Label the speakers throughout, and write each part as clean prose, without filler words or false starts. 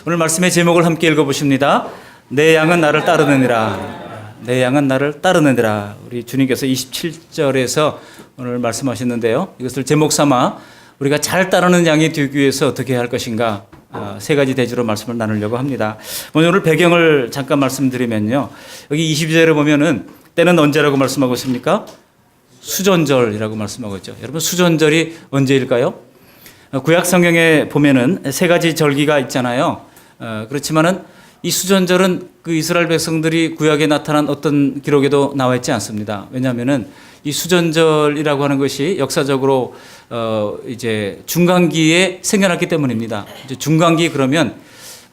Speaker 1: 오늘 말씀의 제목을 함께 읽어보십니다. 내 양은 나를 따르느니라. 내 양은 나를 따르느니라. 우리 주님께서 27절에서 오늘 말씀하셨는데요. 이것을 제목 삼아 우리가 잘 따르는 양이 되기 위해서 어떻게 해야 할 것인가, 세 가지 대지로 말씀을 나누려고 합니다. 오늘 배경을 잠깐 말씀드리면요. 여기 22절에 보면은 때는 언제라고 말씀하고 있습니까? 수전절이라고 말씀하고 있죠. 여러분, 수전절이 언제일까요? 구약 성경에 보면은 세 가지 절기가 있잖아요. 그렇지만은 이 수전절은 그 이스라엘 백성들이 구약에 나타난 어떤 기록에도 나와 있지 않습니다. 왜냐하면은 이 수전절이라고 하는 것이 역사적으로 이제 중간기에 생겨났기 때문입니다. 이제 중간기 그러면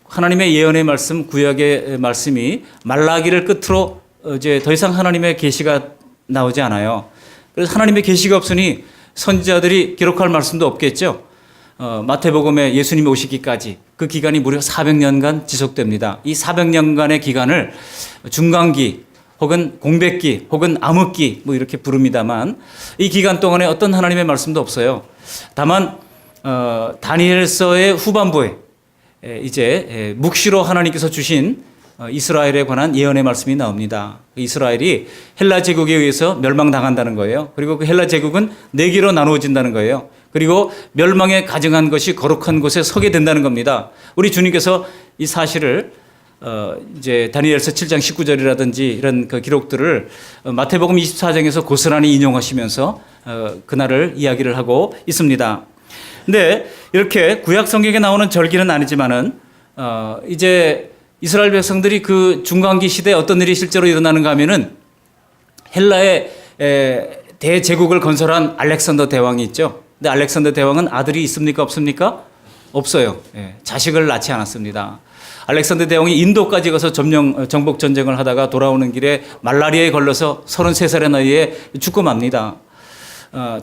Speaker 1: 하나님의 예언의 말씀, 구약의 말씀이 말라기를 끝으로 이제 더 이상 하나님의 계시가 나오지 않아요. 그래서 하나님의 계시가 없으니 선지자들이 기록할 말씀도 없겠죠. 마태복음에 예수님이 오시기까지 그 기간이 무려 400년간 지속됩니다. 이 400년간의 기간을 중간기 혹은 공백기 혹은 암흑기 뭐 이렇게 부릅니다만, 이 기간 동안에 어떤 하나님의 말씀도 없어요. 다만 다니엘서의 후반부에 이제 묵시로 하나님께서 주신 이스라엘에 관한 예언의 말씀이 나옵니다. 이스라엘이 헬라 제국에 의해서 멸망당한다는 거예요. 그리고 그 헬라 제국은 네 개로 나누어진다는 거예요. 그리고 멸망에 가증한 것이 거룩한 곳에 서게 된다는 겁니다. 우리 주님께서 이 사실을 이제 다니엘서 7장 19절이라든지 이런 그 기록들을 마태복음 24장에서 고스란히 인용하시면서 그날을 이야기를 하고 있습니다. 근데 이렇게 구약 성경에 나오는 절기는 아니지만은 이제 이스라엘 백성들이 그 중간기 시대에 어떤 일이 실제로 일어나는가 하면은 헬라의 대제국을 건설한 알렉산더 대왕이 있죠. 근데 알렉산더 대왕은 아들이 있습니까? 없습니까? 없어요. 자식을 낳지 않았습니다. 알렉산더 대왕이 인도까지 가서 정복 전쟁을 하다가 돌아오는 길에 말라리아에 걸려서 33살의 나이에 죽고 맙니다.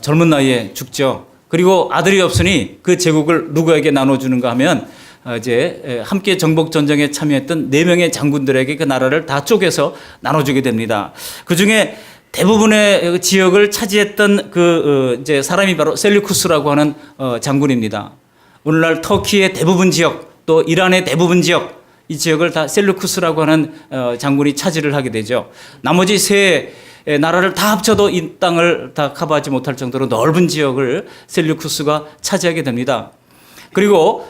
Speaker 1: 젊은 나이에 죽죠. 그리고 아들이 없으니 그 제국을 누구에게 나눠주는가 하면 이제 함께 정복 전쟁에 참여했던 4명의 장군들에게 그 나라를 다 쪼개서 나눠주게 됩니다. 그 중에 대부분의 지역을 차지했던 그 이제 사람이 바로 셀류쿠스라고 하는 장군입니다. 오늘날 터키의 대부분 지역, 또 이란의 대부분 지역, 이 지역을 다 셀류쿠스라고 하는 장군이 차지를 하게 되죠. 나머지 세 나라를 다 합쳐도 이 땅을 다 커버하지 못할 정도로 넓은 지역을 셀류쿠스가 차지하게 됩니다. 그리고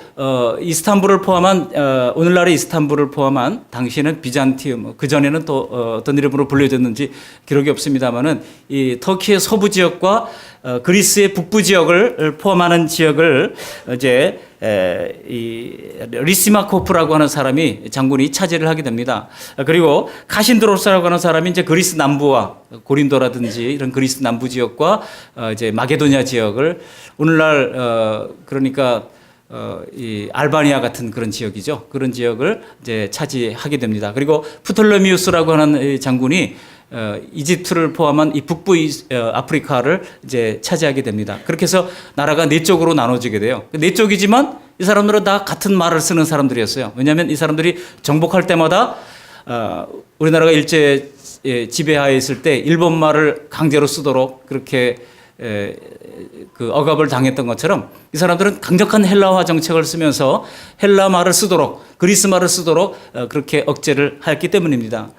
Speaker 1: 이스탄불을 포함한 오늘날의 이스탄불을 포함한 당시에는 비잔티움, 그 전에는 또 어떤 이름으로 불려졌는지 기록이 없습니다만은 이 터키의 서부 지역과 그리스의 북부 지역을 포함하는 지역을 이제 이 리시마코프라고 하는 사람이 장군이 차지를 하게 됩니다. 그리고 카신드로스라고 하는 사람이 이제 그리스 남부와 고린도라든지 이런 그리스 남부 지역과 이제 마게도니아 지역을 오늘날 그러니까 이 알바니아 같은 그런 지역이죠. 그런 지역을 이제 차지하게 됩니다. 그리고 프톨레미우스라고 하는 장군이 이집트를 포함한 이 북부 아프리카를 이제 차지하게 됩니다. 그렇게 해서 나라가 네 쪽으로 나눠지게 돼요. 네 쪽이지만 이 사람들은 다 같은 말을 쓰는 사람들이었어요. 왜냐하면 이 사람들이 정복할 때마다 우리나라가 일제 지배하에 있을 때 일본 말을 강제로 쓰도록 그렇게 그 억압을 당했던 것처럼 이 사람들은 강력한 헬라화 정책을 쓰면서 헬라 말을 쓰도록, 그리스 말을 쓰도록 그렇게 억제를 했기 때문입니다.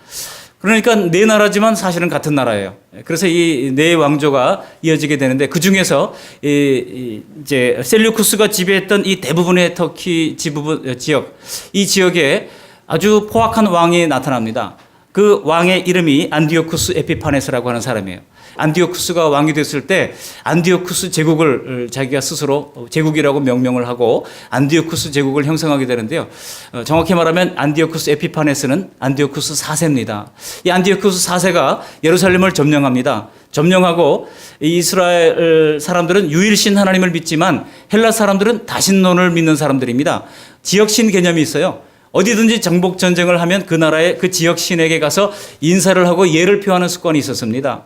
Speaker 1: 그러니까 네 나라지만 사실은 같은 나라예요. 그래서 이 네 왕조가 이어지게 되는데, 그 중에서 이제 셀류쿠스가 지배했던 이 대부분의 터키 지역, 이 지역에 아주 포악한 왕이 나타납니다. 그 왕의 이름이 안디오쿠스 에피파네스라고 하는 사람이에요. 안디오쿠스가 왕이 됐을 때 안디오쿠스 제국을 자기가 스스로 제국이라고 명명을 하고 안디오쿠스 제국을 형성하게 되는데요. 정확히 말하면 안디오쿠스 에피파네스는 안디오쿠스 4세입니다. 이 안디오쿠스 4세가 예루살렘을 점령합니다. 점령하고 이스라엘 사람들은 유일신 하나님을 믿지만 헬라 사람들은 다신론을 믿는 사람들입니다. 지역신 개념이 있어요. 어디든지 정복 전쟁을 하면 그 나라의 그 지역 신에게 가서 인사를 하고 예를 표하는 습관이 있었습니다.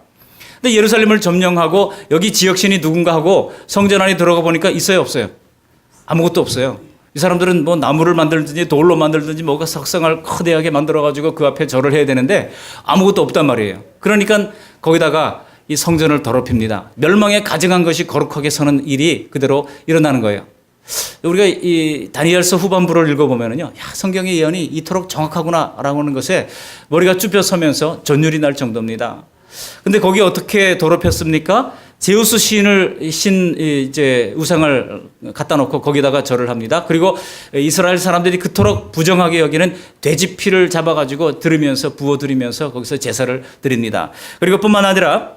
Speaker 1: 근데 예루살렘을 점령하고 여기 지역 신이 누군가 하고 성전 안에 들어가 보니까 있어요, 없어요? 아무것도 없어요. 이 사람들은 뭐 나무를 만들든지 돌로 만들든지 뭐가 석상을 거대하게 만들어가지고 그 앞에 절을 해야 되는데 아무것도 없단 말이에요. 그러니까 거기다가 이 성전을 더럽힙니다. 멸망에 가증한 것이 거룩하게 서는 일이 그대로 일어나는 거예요. 우리가 이 다니엘서 후반부를 읽어보면은요, 야, 성경의 예언이 이토록 정확하구나라고 하는 것에 머리가 쭈뼛 서면서 전율이 날 정도입니다. 근데 거기 어떻게 더럽혔습니까? 제우스 이제 우상을 갖다 놓고 거기다가 절을 합니다. 그리고 이스라엘 사람들이 그토록 부정하게 여기는 돼지 피를 잡아가지고 부어드리면서 거기서 제사를 드립니다. 그리고 뿐만 아니라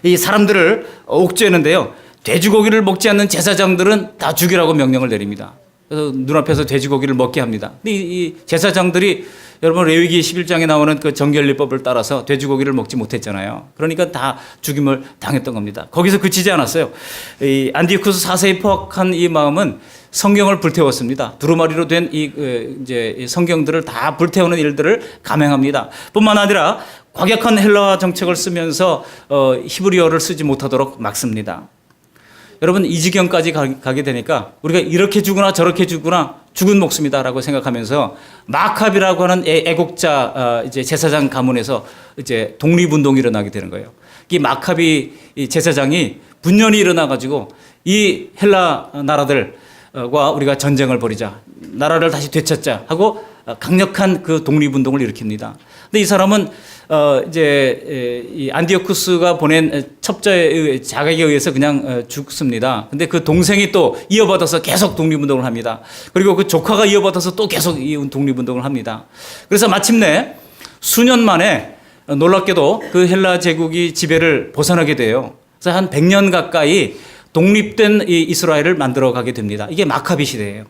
Speaker 1: 이 사람들을 옥죄는데요, 돼지고기를 먹지 않는 제사장들은 다 죽이라고 명령을 내립니다. 그래서 눈앞에서 돼지고기를 먹게 합니다. 근데 이 제사장들이 여러분 레위기 11장에 나오는 그 정결례법을 따라서 돼지고기를 먹지 못했잖아요. 그러니까 다 죽임을 당했던 겁니다. 거기서 그치지 않았어요. 이 안디오쿠스 4세에 포악한 이 마음은 성경을 불태웠습니다. 두루마리로 된 이제 성경들을 다 불태우는 일들을 감행합니다. 뿐만 아니라 과격한 헬라어 정책을 쓰면서 히브리어를 쓰지 못하도록 막습니다. 여러분 이 지경까지 가게 되니까 우리가 이렇게 죽으나 저렇게 죽으나 죽은 목숨이다라고 생각하면서 마캅이라고 하는 애국자 이제 제사장 가문에서 이제 독립운동이 일어나게 되는 거예요. 이 마캅이 제사장이 분연이 일어나 가지고 이 헬라 나라들과 우리가 전쟁을 벌이자, 나라를 다시 되찾자 하고 강력한 그 독립운동을 일으킵니다. 근데 이 사람은 이제 이 안디오쿠스가 보낸 첩자의 자각에 의해서 그냥 죽습니다. 근데 그 동생이 또 이어받아서 계속 독립운동을 합니다. 그리고 그 조카가 이어받아서 또 계속 이 독립운동을 합니다. 그래서 마침내 수년 만에 놀랍게도 그 헬라 제국이 지배를 벗어나게 돼요. 그래서 한 100년 가까이 독립된 이 이스라엘을 만들어 가게 됩니다. 이게 마카비 시대예요.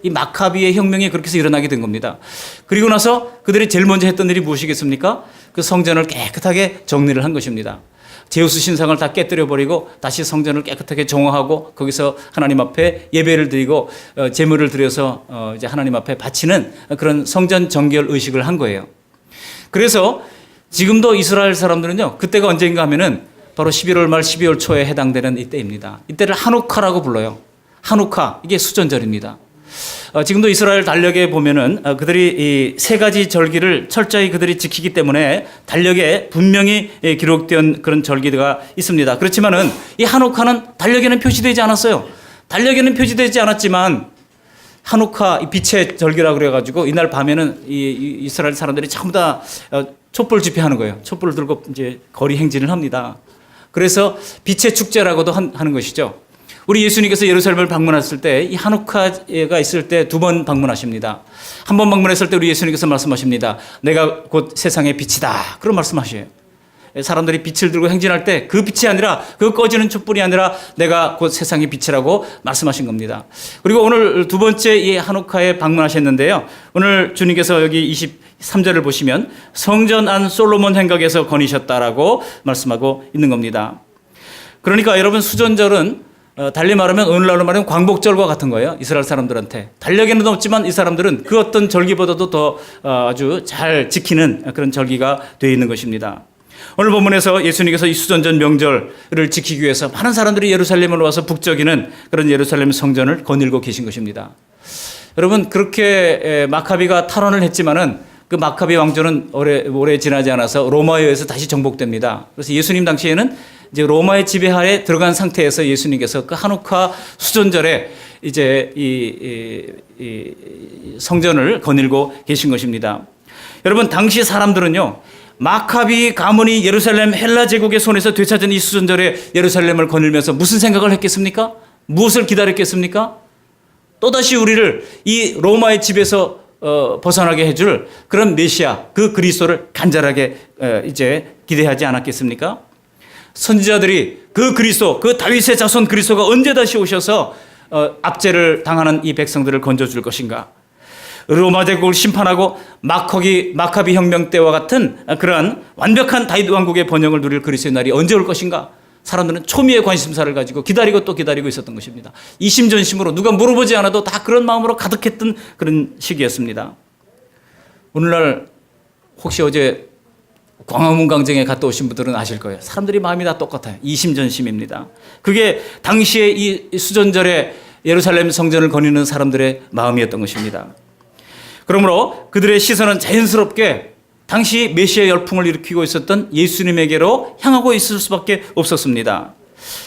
Speaker 1: 이 마카비의 혁명이 그렇게 해서 일어나게 된 겁니다. 그리고 나서 그들이 제일 먼저 했던 일이 무엇이겠습니까? 그 성전을 깨끗하게 정리를 한 것입니다. 제우스 신상을 다 깨뜨려 버리고 다시 성전을 깨끗하게 정화하고 거기서 하나님 앞에 예배를 드리고 제물을 드려서 이제 하나님 앞에 바치는 그런 성전 정결 의식을 한 거예요. 그래서 지금도 이스라엘 사람들은요, 그때가 언제인가 하면은 바로 11월 말 12월 초에 해당되는 이때입니다. 이때를 하누카라고 불러요. 하누카, 이게 수전절입니다. 지금도 이스라엘 달력에 보면은 그들이 이 세 가지 절기를 철저히 그들이 지키기 때문에 달력에 분명히 기록된 그런 절기가 있습니다. 그렇지만은 이 하누카는 달력에는 표시되지 않았어요. 달력에는 표시되지 않았지만 하누카 이 빛의 절기라고 그래가지고 이날 밤에는 이 이스라엘 사람들이 전부 다 촛불 집회하는 거예요. 촛불을 들고 이제 거리 행진을 합니다. 그래서 빛의 축제라고도 하는 것이죠. 우리 예수님께서 예루살렘을 방문했을 때 이 하누카가 있을 때 2번 방문하십니다. 한 번 방문했을 때 우리 예수님께서 말씀하십니다. 내가 곧 세상의 빛이다. 그런 말씀하셔요. 사람들이 빛을 들고 행진할 때 그 빛이 아니라, 그 꺼지는 촛불이 아니라 내가 곧 세상의 빛이라고 말씀하신 겁니다. 그리고 오늘 두 번째 이 하누카에 방문하셨는데요. 오늘 주님께서 여기 23절을 보시면 성전 안 솔로몬 행각에서 거니셨다라고 말씀하고 있는 겁니다. 그러니까 여러분 수전절은 달리 말하면 오늘날로 말하면 광복절과 같은 거예요. 이스라엘 사람들한테. 달력에는 없지만 이 사람들은 그 어떤 절기보다도 더 아주 잘 지키는 그런 절기가 되어 있는 것입니다. 오늘 본문에서 예수님께서 이 수전절 명절을 지키기 위해서 많은 사람들이 예루살렘을 와서 북적이는 그런 예루살렘 성전을 거닐고 계신 것입니다. 여러분 그렇게 마카비가 탈환을 했지만은 그 마카비 왕조는 오래 지나지 않아서 로마에 의해서 다시 정복됩니다. 그래서 예수님 당시에는 이제 로마의 지배하에 들어간 상태에서 예수님께서 그 하누카 수전절에 이제 이 성전을 거닐고 계신 것입니다. 여러분 당시 사람들은요, 마카비 가문이 예루살렘 헬라 제국의 손에서 되찾은 이 수전절에 예루살렘을 거닐면서 무슨 생각을 했겠습니까? 무엇을 기다렸겠습니까? 또다시 우리를 이 로마의 집에서 벗어나게 해줄 그런 메시아, 그 그리스도를 간절하게 이제 기대하지 않았겠습니까? 선지자들이 그 그리스도, 그 다윗의 자손 그리스도가 언제 다시 오셔서 압제를 당하는 이 백성들을 건져줄 것인가? 로마 제국을 심판하고 마카비 혁명 때와 같은 그러한 완벽한 다윗 왕국의 번영을 누릴 그리스도의 날이 언제 올 것인가? 사람들은 초미의 관심사를 가지고 기다리고 또 기다리고 있었던 것입니다. 이심전심으로 누가 물어보지 않아도 다 그런 마음으로 가득했던 그런 시기였습니다. 오늘날 혹시 어제 광화문 광장에 갔다 오신 분들은 아실 거예요. 사람들이 마음이 다 똑같아요. 이심전심입니다. 그게 당시에 이 수전절에 예루살렘 성전을 거니는 사람들의 마음이었던 것입니다. 그러므로 그들의 시선은 자연스럽게 당시 메시아 열풍을 일으키고 있었던 예수님에게로 향하고 있을 수밖에 없었습니다.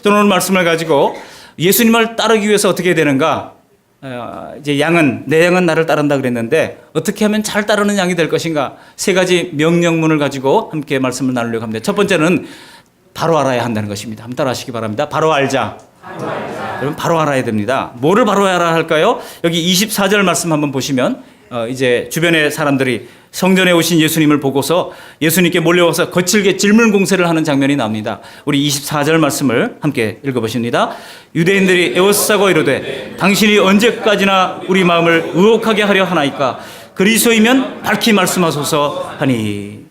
Speaker 1: 저는 오늘 말씀을 가지고 예수님을 따르기 위해서 어떻게 해야 되는가? 이제 내 양은 나를 따른다 그랬는데 어떻게 하면 잘 따르는 양이 될 것인가? 세 가지 명령문을 가지고 함께 말씀을 나누려고 합니다. 첫 번째는 바로 알아야 한다는 것입니다. 한번 따라하시기 바랍니다. 바로 알자. 여러분 바로 알아야 됩니다. 뭐를 바로 알아야 할까요? 여기 24절 말씀 한번 보시면 이제 주변의 사람들이 성전에 오신 예수님을 보고서 예수님께 몰려와서 거칠게 질문 공세를 하는 장면이 나옵니다. 우리 24절 말씀을 함께 읽어보십니다. 유대인들이 에워싸고 이르되 당신이 언제까지나 우리 마음을 의혹하게 하려 하나이까? 그리스도이면 밝히 말씀하소서 하니.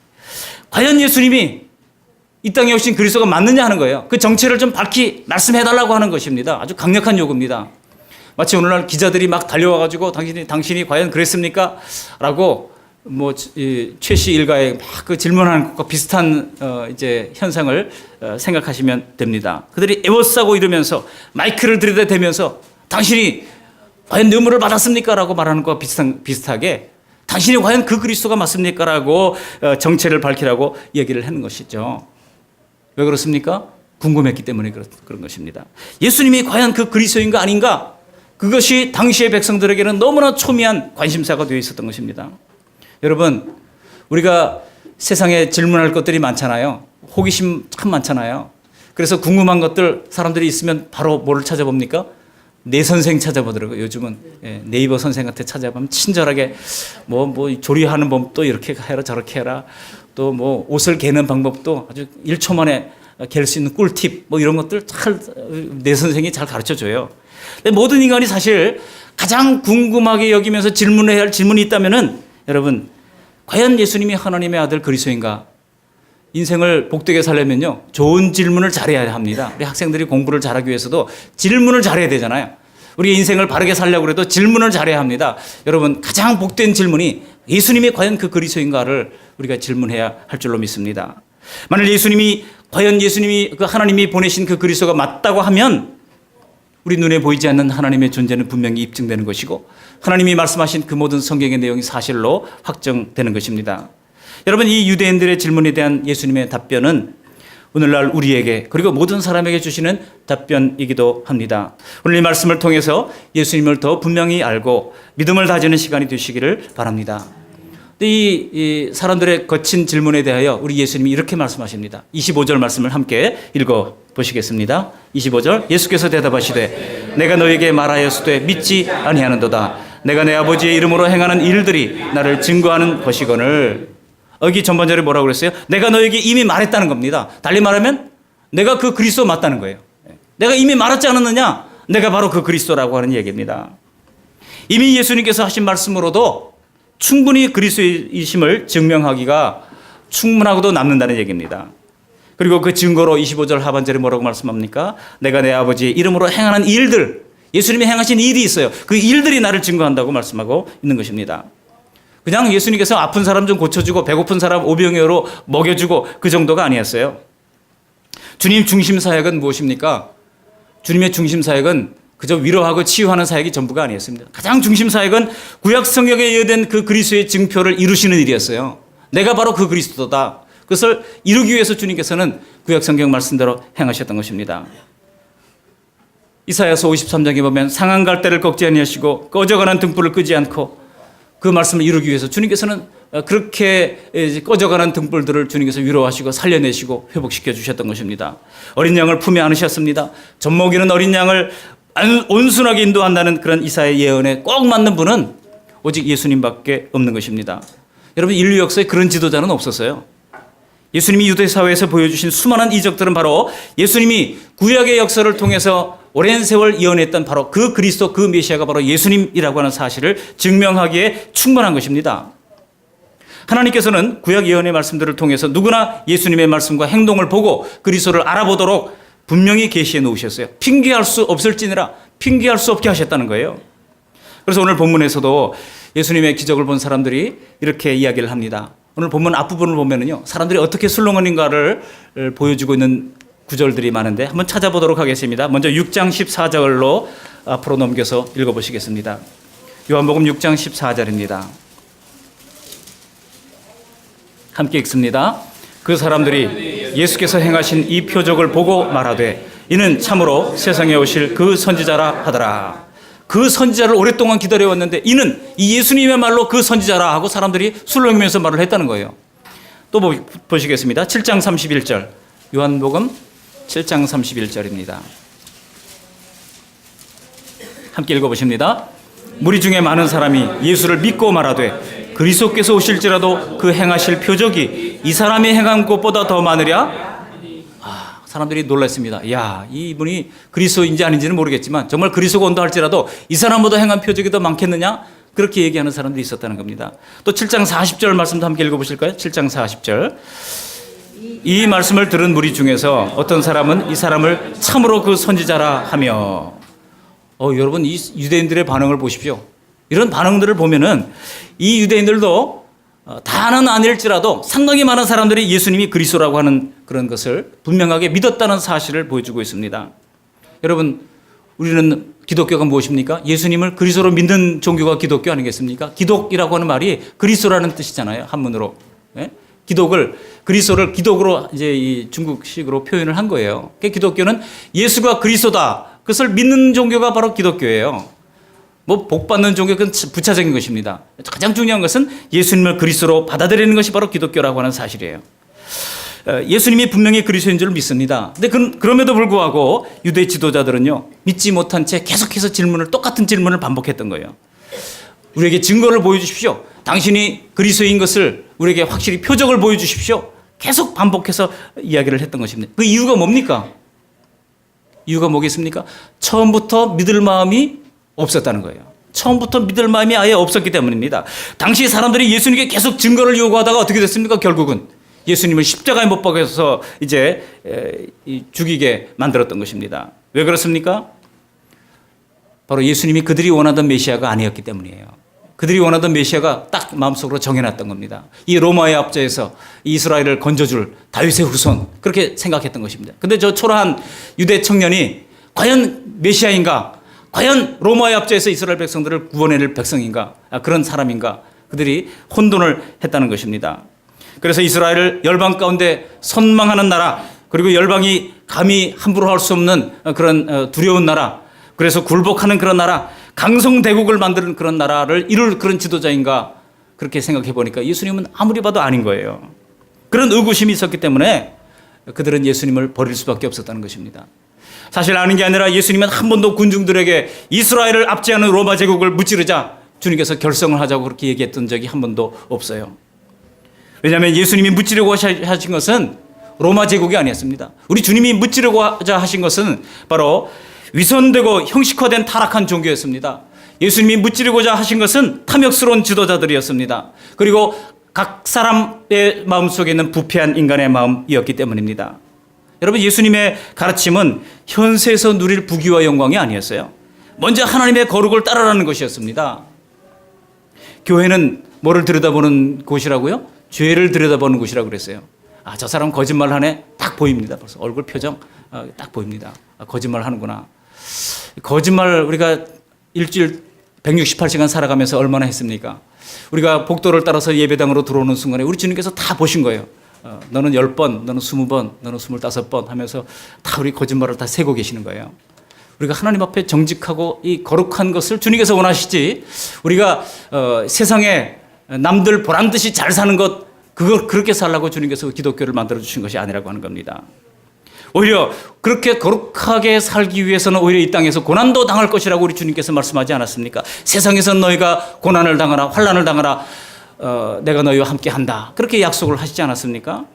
Speaker 1: 과연 예수님이 이 땅에 오신 그리스도가 맞느냐 하는 거예요. 그 정체를 좀 밝히 말씀해달라고 하는 것입니다. 아주 강력한 요구입니다. 마치 오늘날 기자들이 막 달려와가지고 당신이 과연 그랬습니까? 라고 최씨 일가에 막 그 질문하는 것과 비슷한 이제 현상을 생각하시면 됩니다. 그들이 에워싸고 이러면서 마이크를 들이대면서 당신이 과연 뇌물을 받았습니까? 라고 말하는 것과 비슷하게 당신이 과연 그 그리스도가 맞습니까? 라고 정체를 밝히라고 얘기를 하는 것이죠. 왜 그렇습니까? 궁금했기 때문에 그런 것입니다. 예수님이 과연 그 그리스도인가 아닌가? 그것이 당시의 백성들에게는 너무나 초미한 관심사가 되어 있었던 것입니다. 여러분, 우리가 세상에 질문할 것들이 많잖아요. 호기심 참 많잖아요. 그래서 궁금한 것들 사람들이 있으면 바로 뭐를 찾아봅니까? 내 선생 찾아보더라고요. 요즘은 네이버 선생한테 찾아보면 친절하게 조리하는 법도 이렇게 해라 저렇게 해라, 또 옷을 개는 방법도 아주 1초 만에 갤 수 있는 꿀팁 이런 것들 내 선생이 잘 가르쳐 줘요. 모든 인간이 사실 가장 궁금하게 여기면서 질문해야 할 질문이 있다면은, 여러분, 과연 예수님이 하나님의 아들 그리스도인가? 인생을 복되게 살려면요, 좋은 질문을 잘해야 합니다. 우리 학생들이 공부를 잘하기 위해서도 질문을 잘해야 되잖아요. 우리 인생을 바르게 살려고 해도 질문을 잘해야 합니다. 여러분, 가장 복된 질문이 예수님이 과연 그 그리스도인가를 우리가 질문해야 할 줄로 믿습니다. 만일 과연 예수님이 그 하나님이 보내신 그 그리스도가 맞다고 하면 우리 눈에 보이지 않는 하나님의 존재는 분명히 입증되는 것이고, 하나님이 말씀하신 그 모든 성경의 내용이 사실로 확정되는 것입니다. 여러분, 이 유대인들의 질문에 대한 예수님의 답변은 오늘날 우리에게 그리고 모든 사람에게 주시는 답변이기도 합니다. 오늘 이 말씀을 통해서 예수님을 더 분명히 알고 믿음을 다지는 시간이 되시기를 바랍니다. 이 사람들의 거친 질문에 대하여 우리 예수님이 이렇게 말씀하십니다. 25절 말씀을 함께 읽어보시겠습니다. 25절, 예수께서 대답하시되 내가 너에게 말하였으되 믿지 아니하는도다. 내가 내 아버지의 이름으로 행하는 일들이 나를 증거하는 것이거늘. 여기 전반절에 뭐라고 그랬어요? 내가 너에게 이미 말했다는 겁니다. 달리 말하면 내가 그 그리스도 맞다는 거예요. 내가 이미 말하지 않았느냐? 내가 바로 그 그리스도라고 하는 얘기입니다. 이미 예수님께서 하신 말씀으로도 충분히 그리스도이심을 증명하기가 충분하고도 남는다는 얘기입니다. 그리고 그 증거로 25절 하반절에 뭐라고 말씀합니까? 내가 내 아버지의 이름으로 행하는 일들, 예수님이 행하신 일이 있어요. 그 일들이 나를 증거한다고 말씀하고 있는 것입니다. 그냥 예수님께서 아픈 사람 좀 고쳐주고 배고픈 사람 오병이어로 먹여주고 그 정도가 아니었어요. 주님 중심 사역은 무엇입니까? 주님의 중심 사역은 그저 위로하고 치유하는 사역이 전부가 아니었습니다. 가장 중심 사역은 구약 성경에 예언된 그 그리스도의 증표를 이루시는 일이었어요. 내가 바로 그 그리스도다. 그것을 이루기 위해서 주님께서는 구약 성경 말씀대로 행하셨던 것입니다. 이사야서 53장에 보면 상한 갈대를 꺾지 아니하시고 꺼져가는 등불을 끄지 않고, 그 말씀을 이루기 위해서 주님께서는 그렇게 꺼져가는 등불들을 주님께서 위로하시고 살려내시고 회복시켜 주셨던 것입니다. 어린 양을 품에 안으셨습니다. 젖먹이는 어린 양을 온순하게 인도한다는 그런 이사야의 예언에 꼭 맞는 분은 오직 예수님밖에 없는 것입니다. 여러분, 인류 역사에 그런 지도자는 없었어요. 예수님이 유대 사회에서 보여주신 수많은 이적들은 바로 예수님이 구약의 역사를 통해서 오랜 세월 예언했던 바로 그 그리스도, 그 메시아가 바로 예수님이라고 하는 사실을 증명하기에 충분한 것입니다. 하나님께서는 구약 예언의 말씀들을 통해서 누구나 예수님의 말씀과 행동을 보고 그리스도를 알아보도록 분명히 계시해 놓으셨어요. 핑계할 수 없을지니라, 핑계할 수 없게 하셨다는 거예요. 그래서 오늘 본문에서도 예수님의 기적을 본 사람들이 이렇게 이야기를 합니다. 오늘 본문 앞부분을 보면은요, 사람들이 어떻게 술렁거린가를 보여주고 있는 구절들이 많은데 한번 찾아보도록 하겠습니다. 먼저 6장 14절로 앞으로 넘겨서 읽어보시겠습니다. 요한복음 6장 14절입니다. 함께 읽습니다. 그 사람들이 예수께서 행하신 이 표적을 보고 말하되 이는 참으로 세상에 오실 그 선지자라 하더라. 그 선지자를 오랫동안 기다려왔는데 이는 이 예수님의 말로 그 선지자라 하고 사람들이 술렁이면서 말을 했다는 거예요. 또 보시겠습니다. 7장 31절. 요한복음 7장 31절입니다. 함께 읽어보십니다. 무리 중에 많은 사람이 예수를 믿고 말하되 그리스도께서 오실지라도 그 행하실 표적이 이 사람이 행한 것보다 더 많으랴? 사람들이 놀랐습니다. 야, 이분이 그리스도인지 아닌지는 모르겠지만 정말 그리스도가 온다 할지라도 이 사람보다 행한 표적이 더 많겠느냐? 그렇게 얘기하는 사람들이 있었다는 겁니다. 또 7장 40절 말씀도 함께 읽어보실까요? 7장 40절. 이 말씀을 들은 무리 중에서 어떤 사람은 이 사람을 참으로 그 선지자라 하며 여러분 이 유대인들의 반응을 보십시오. 이런 반응들을 보면은 이 유대인들도 다는 아닐지라도 상당히 많은 사람들이 예수님이 그리스도라고 하는 그런 것을 분명하게 믿었다는 사실을 보여주고 있습니다. 여러분, 우리는 기독교가 무엇입니까? 예수님을 그리스도로 믿는 종교가 기독교 아니겠습니까? 기독이라고 하는 말이 그리스도라는 뜻이잖아요. 한문으로. 네? 그리스도를 기독으로 이제 이 중국식으로 표현을 한 거예요. 기독교는 예수가 그리스도다. 그것을 믿는 종교가 바로 기독교예요. 복 받는 종교는 부차적인 것입니다. 가장 중요한 것은 예수님을 그리스도로 받아들이는 것이 바로 기독교라고 하는 사실이에요. 예수님이 분명히 그리스도인 줄 믿습니다. 근데 그럼에도 불구하고 유대 지도자들은요, 믿지 못한 채 계속해서 똑같은 질문을 반복했던 거예요. 우리에게 증거를 보여주십시오. 당신이 그리스도인 것을 우리에게 확실히 표적을 보여주십시오. 계속 반복해서 이야기를 했던 것입니다. 그 이유가 뭡니까? 이유가 뭐겠습니까? 처음부터 믿을 마음이 없었다는 거예요. 처음부터 믿을 마음이 아예 없었기 때문입니다. 당시 사람들이 예수님께 계속 증거를 요구하다가 어떻게 됐습니까? 결국은 예수님을 십자가에 못 박아서 이제 죽이게 만들었던 것입니다. 왜 그렇습니까? 바로 예수님이 그들이 원하던 메시아가 아니었기 때문이에요. 그들이 원하던 메시아가 딱 마음속으로 정해놨던 겁니다. 이 로마의 압제에서 이스라엘을 건져줄 다윗의 후손, 그렇게 생각했던 것입니다. 근데 저 초라한 유대 청년이 과연 메시아인가? 과연 로마의 압제에서 이스라엘 백성들을 구원해낼 백성인가? 그런 사람인가? 그들이 혼돈을 했다는 것입니다. 그래서 이스라엘을 열방 가운데 선망하는 나라, 그리고 열방이 감히 함부로 할 수 없는 그런 두려운 나라, 그래서 굴복하는 그런 나라, 강성대국을 만드는 그런 나라를 이룰 그런 지도자인가? 그렇게 생각해 보니까 예수님은 아무리 봐도 아닌 거예요. 그런 의구심이 있었기 때문에 그들은 예수님을 버릴 수밖에 없었다는 것입니다. 사실 아는 게 아니라 예수님은 한 번도 군중들에게 이스라엘을 압제하는 로마 제국을 무찌르자 주님께서 결성을 하자고 그렇게 얘기했던 적이 한 번도 없어요. 왜냐하면 예수님이 무찌르고 하신 것은 로마 제국이 아니었습니다. 우리 주님이 무찌르고자 하신 것은 바로 위선되고 형식화된 타락한 종교였습니다. 예수님이 무찌르고자 하신 것은 탐욕스러운 지도자들이었습니다. 그리고 각 사람의 마음속에 있는 부패한 인간의 마음이었기 때문입니다. 여러분, 예수님의 가르침은 현세에서 누릴 부귀와 영광이 아니었어요. 먼저 하나님의 거룩을 따르라는 것이었습니다. 교회는 뭐를 들여다보는 곳이라고요? 죄를 들여다보는 곳이라고 그랬어요. 저 사람 거짓말 하네? 딱 보입니다. 벌써 얼굴 표정 딱 보입니다. 거짓말 하는구나. 거짓말 우리가 일주일 168시간 살아가면서 얼마나 했습니까? 우리가 복도를 따라서 예배당으로 들어오는 순간에 우리 주님께서 다 보신 거예요. 너는 10번, 너는 20번, 너는 25번 하면서 다 우리 거짓말을 다 세고 계시는 거예요. 우리가 하나님 앞에 정직하고 이 거룩한 것을 주님께서 원하시지, 우리가 세상에 남들 보란 듯이 잘 사는 것, 그걸 그렇게 살라고 주님께서 기독교를 만들어 주신 것이 아니라고 하는 겁니다. 오히려 그렇게 거룩하게 살기 위해서는 오히려 이 땅에서 고난도 당할 것이라고 우리 주님께서 말씀하지 않았습니까? 세상에서 너희가 고난을 당하라, 환난을 당하라, 내가 너희와 함께 한다, 그렇게 약속을 하시지 않았습니까?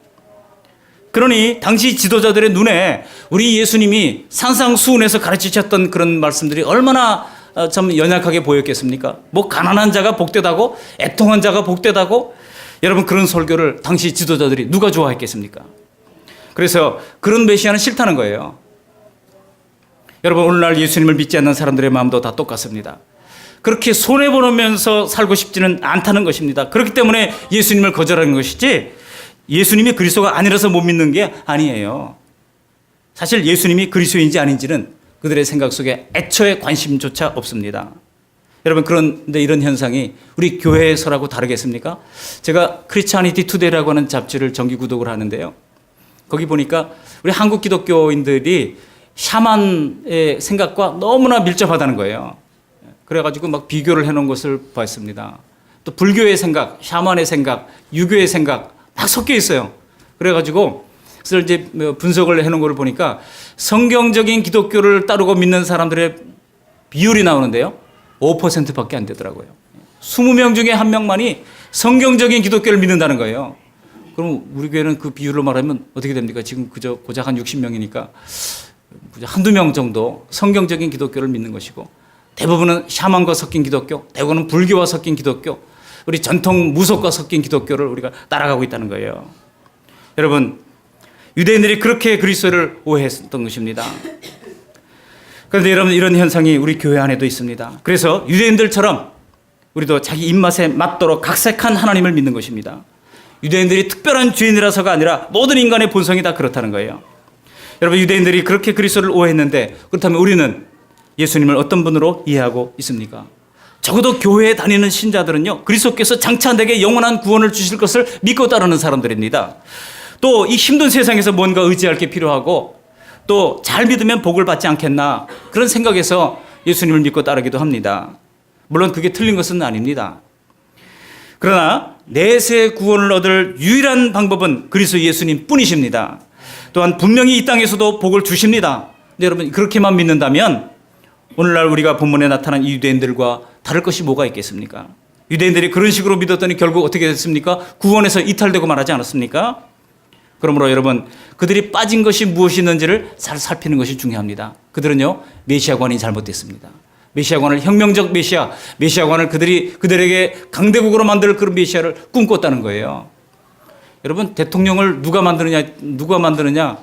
Speaker 1: 그러니 당시 지도자들의 눈에 우리 예수님이 산상수훈에서 가르치셨던 그런 말씀들이 얼마나 참 연약하게 보였겠습니까? 뭐 가난한 자가 복되다고, 애통한 자가 복되다고, 여러분 그런 설교를 당시 지도자들이 누가 좋아했겠습니까? 그래서 그런 메시아는 싫다는 거예요. 여러분, 오늘날 예수님을 믿지 않는 사람들의 마음도 다 똑같습니다. 그렇게 손해보면서 살고 싶지는 않다는 것입니다. 그렇기 때문에 예수님을 거절하는 것이지, 예수님이 그리스도가 아니라서 못 믿는 게 아니에요. 사실 예수님이 그리스도인지 아닌지는 그들의 생각 속에 애초에 관심조차 없습니다. 여러분, 그런데 이런 현상이 우리 교회에서라고 다르겠습니까? 제가 크리스찬이티 투데이라고 하는 잡지를 정기 구독을 하는데요. 거기 보니까 우리 한국 기독교인들이 샤만의 생각과 너무나 밀접하다는 거예요. 그래가지고 막 비교를 해놓은 것을 봤습니다. 또 불교의 생각, 샤만의 생각, 유교의 생각 막 섞여 있어요. 그래가지고 그래서 이제 분석을 해놓은 걸 보니까 성경적인 기독교를 따르고 믿는 사람들의 비율이 나오는데요. 5%밖에 안 되더라고요. 20명 중에 한 명만이 성경적인 기독교를 믿는다는 거예요. 그럼 우리 교회는 그 비율로 말하면 어떻게 됩니까? 지금 그저 고작 한 60명이니까 한두 명 정도 성경적인 기독교를 믿는 것이고 대부분은 샤만과 섞인 기독교, 대부분은 불교와 섞인 기독교, 우리 전통 무속과 섞인 기독교를 우리가 따라가고 있다는 거예요. 여러분, 유대인들이 그렇게 그리스도를 오해했던 것입니다. 그런데 여러분, 이런 현상이 우리 교회 안에도 있습니다. 그래서 유대인들처럼 우리도 자기 입맛에 맞도록 각색한 하나님을 믿는 것입니다. 유대인들이 특별한 죄인이라서가 아니라 모든 인간의 본성이 다 그렇다는 거예요. 여러분, 유대인들이 그렇게 그리스도를 오해했는데 그렇다면 우리는 예수님을 어떤 분으로 이해하고 있습니까? 적어도 교회에 다니는 신자들은요, 그리스도께서 장차 내게 영원한 구원을 주실 것을 믿고 따르는 사람들입니다. 또 이 힘든 세상에서 뭔가 의지할 게 필요하고 또 잘 믿으면 복을 받지 않겠나 그런 생각에서 예수님을 믿고 따르기도 합니다. 물론 그게 틀린 것은 아닙니다. 그러나 내세 구원을 얻을 유일한 방법은 그리스도 예수님 뿐이십니다. 또한 분명히 이 땅에서도 복을 주십니다. 근데 여러분, 그렇게만 믿는다면 오늘날 우리가 본문에 나타난 이 유대인들과 다를 것이 뭐가 있겠습니까? 유대인들이 그런 식으로 믿었더니 결국 어떻게 됐습니까? 구원에서 이탈되고 말하지 않았습니까? 그러므로 여러분, 그들이 빠진 것이 무엇이었는지를 잘 살피는 것이 중요합니다. 그들은요, 메시아관이 잘못됐습니다. 메시아관을 혁명적 메시아관을 그들에게 강대국으로 만들 그런 메시아를 꿈꿨다는 거예요. 여러분, 대통령을 누가 만드느냐,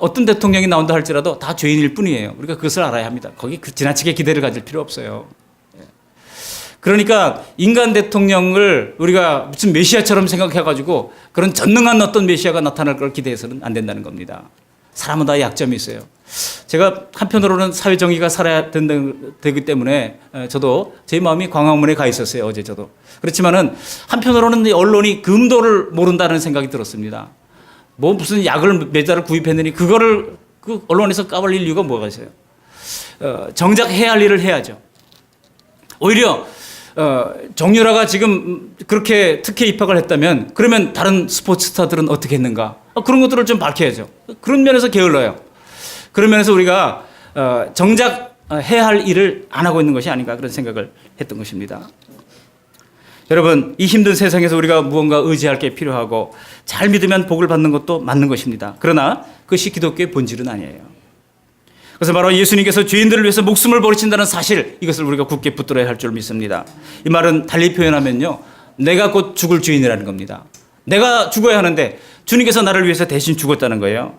Speaker 1: 어떤 대통령이 나온다 할지라도 다 죄인일 뿐이에요. 우리가 그것을 알아야 합니다. 거기 지나치게 기대를 가질 필요 없어요. 그러니까 인간 대통령을 우리가 무슨 메시아처럼 생각해가지고 그런 전능한 어떤 메시아가 나타날 걸 기대해서는 안 된다는 겁니다. 사람은 다 약점이 있어요. 제가 한편으로는 사회정의가 살아야 되기 때문에 저도 제 마음이 광화문에 가 있었어요. 어제 저도. 그렇지만은 한편으로는 언론이 금도를 모른다는 생각이 들었습니다. 뭐 무슨 약을 몇 달을 구입했느니 그거를 그 언론에서 까발릴 이유가 뭐가 있어요? 정작 해야 할 일을 해야죠. 오히려 정유라가 지금 그렇게 특혜 입학을 했다면 그러면 다른 스포츠 스타들은 어떻게 했는가? 그런 것들을 좀 밝혀야죠. 그런 면에서 게을러요. 그런 면에서 우리가 정작 해야 할 일을 안 하고 있는 것이 아닌가 그런 생각을 했던 것입니다. 여러분, 이 힘든 세상에서 우리가 무언가 의지할 게 필요하고 잘 믿으면 복을 받는 것도 맞는 것입니다. 그러나 그것이 기독교의 본질은 아니에요. 그래서 바로 예수님께서 죄인들을 위해서 목숨을 버리신다는 사실, 이것을 우리가 굳게 붙들어야 할 줄 믿습니다. 이 말은 달리 표현하면요, 내가 곧 죽을 죄인이라는 겁니다. 내가 죽어야 하는데 주님께서 나를 위해서 대신 죽었다는 거예요.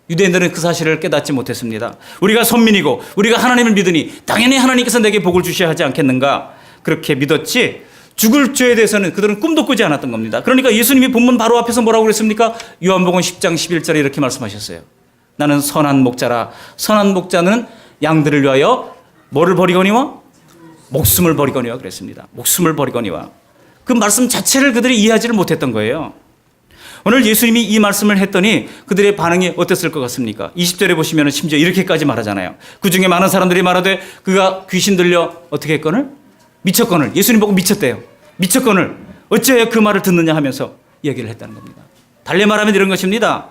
Speaker 1: 유대인들은 그 사실을 깨닫지 못했습니다. 우리가 선민이고 우리가 하나님을 믿으니 당연히 하나님께서 내게 복을 주셔야 하지 않겠는가, 그렇게 믿었지 죽을 죄에 대해서는 그들은 꿈도 꾸지 않았던 겁니다. 그러니까 예수님이 본문 바로 앞에서 뭐라고 그랬습니까? 요한복음 10장 11절에 이렇게 말씀하셨어요. 나는 선한 목자라. 선한 목자는 양들을 위하여 뭐를 버리거니와? 목숨을 버리거니와 그랬습니다. 목숨을 버리거니와. 그 말씀 자체를 그들이 이해하지를 못했던 거예요. 오늘 예수님이 이 말씀을 했더니 그들의 반응이 어땠을 것 같습니까? 20절에 보시면 심지어 이렇게까지 말하잖아요. 그 중에 많은 사람들이 말하되 그가 귀신 들려 어떻게 했거늘? 미쳤거늘. 예수님 보고 미쳤대요. 미쳤거늘. 어찌하여 그 말을 듣느냐 하면서 얘기를 했다는 겁니다. 달리 말하면 이런 것입니다.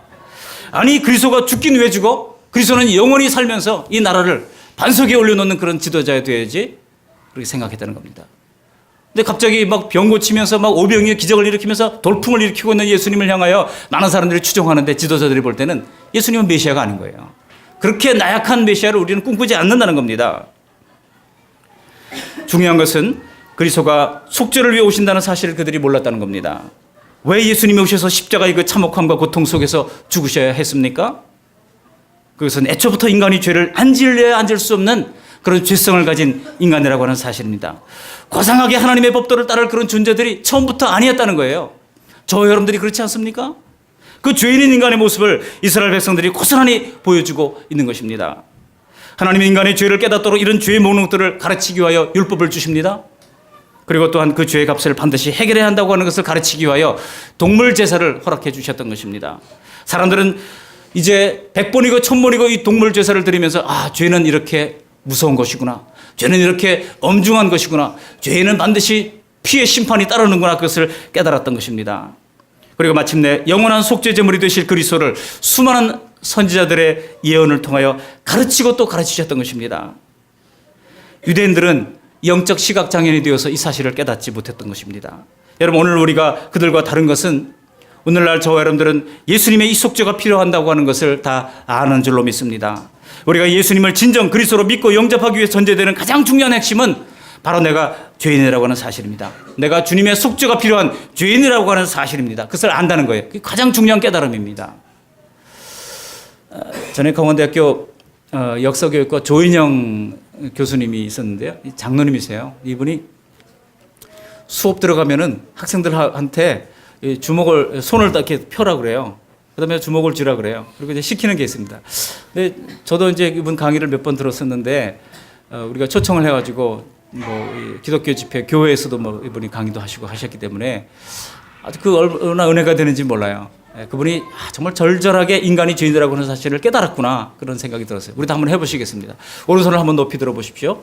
Speaker 1: 아니, 그리스도가 죽긴 왜 죽어? 그리스도는 영원히 살면서 이 나라를 반석에 올려놓는 그런 지도자가 되어야지, 그렇게 생각했다는 겁니다. 근데 갑자기 막 병 고치면서 막 오병이어 기적을 일으키면서 돌풍을 일으키고 있는 예수님을 향하여 많은 사람들이 추종하는데 지도자들이 볼 때는 예수님은 메시아가 아닌 거예요. 그렇게 나약한 메시아를 우리는 꿈꾸지 않는다는 겁니다. 중요한 것은 그리스도가 속죄를 위해 오신다는 사실을 그들이 몰랐다는 겁니다. 왜 예수님이 오셔서 십자가의 그 참혹함과 고통 속에서 죽으셔야 했습니까? 그것은 애초부터 인간이 죄를 안 지으려야 안 지을 수 없는 그런 죄성을 가진 인간이라고 하는 사실입니다. 고상하게 하나님의 법도를 따를 그런 존재들이 처음부터 아니었다는 거예요. 저와 여러분들이 그렇지 않습니까? 그 죄인인 인간의 모습을 이스라엘 백성들이 고스란히 보여주고 있는 것입니다. 하나님이 인간의 죄를 깨닫도록 이런 죄의 목록들을 가르치기 위하여 율법을 주십니다. 그리고 또한 그 죄의 값을 반드시 해결해야 한다고 하는 것을 가르치기 위하여 동물 제사를 허락해 주셨던 것입니다. 사람들은 이제 100번이고 1000번이고 이 동물 제사를 드리면서 죄는 이렇게 무서운 것이구나. 죄는 이렇게 엄중한 것이구나. 죄는 반드시 피의 심판이 따르는구나. 그것을 깨달았던 것입니다. 그리고 마침내 영원한 속죄 제물이 되실 그리스도를 수많은 선지자들의 예언을 통하여 가르치고 또 가르치셨던 것입니다. 유대인들은 영적 시각 장애인이 되어서 이 사실을 깨닫지 못했던 것입니다. 여러분, 오늘 우리가 그들과 다른 것은 오늘날 저와 여러분들은 예수님의 이 속죄가 필요한다고 하는 것을 다 아는 줄로 믿습니다. 우리가 예수님을 진정 그리스도로 믿고 영접하기 위해 전제되는 가장 중요한 핵심은 바로 내가 죄인이라고 하는 사실입니다. 내가 주님의 속죄가 필요한 죄인이라고 하는 사실입니다. 그것을 안다는 거예요. 그게 가장 중요한 깨달음입니다. 전에 강원대학교 역사교육과 조인영 교수님이 있었는데요. 장로님이세요. 이분이 수업 들어가면은 학생들한테 주먹을, 손을 딱 이렇게 펴라 그래요. 그 다음에 주먹을 쥐라 그래요. 그리고 이제 시키는 게 있습니다. 근데 저도 이제 이분 강의를 몇 번 들었었는데, 우리가 초청을 해가지고, 기독교 집회, 교회에서도 이분이 강의도 하시고 하셨기 때문에 아주 그 얼마나 은혜가 되는지 몰라요. 그분이 정말 절절하게 인간이 죄인이라고 하는 사실을 깨달았구나. 그런 생각이 들었어요. 우리도 한번 해보시겠습니다. 오른손을 한번 높이 들어보십시오.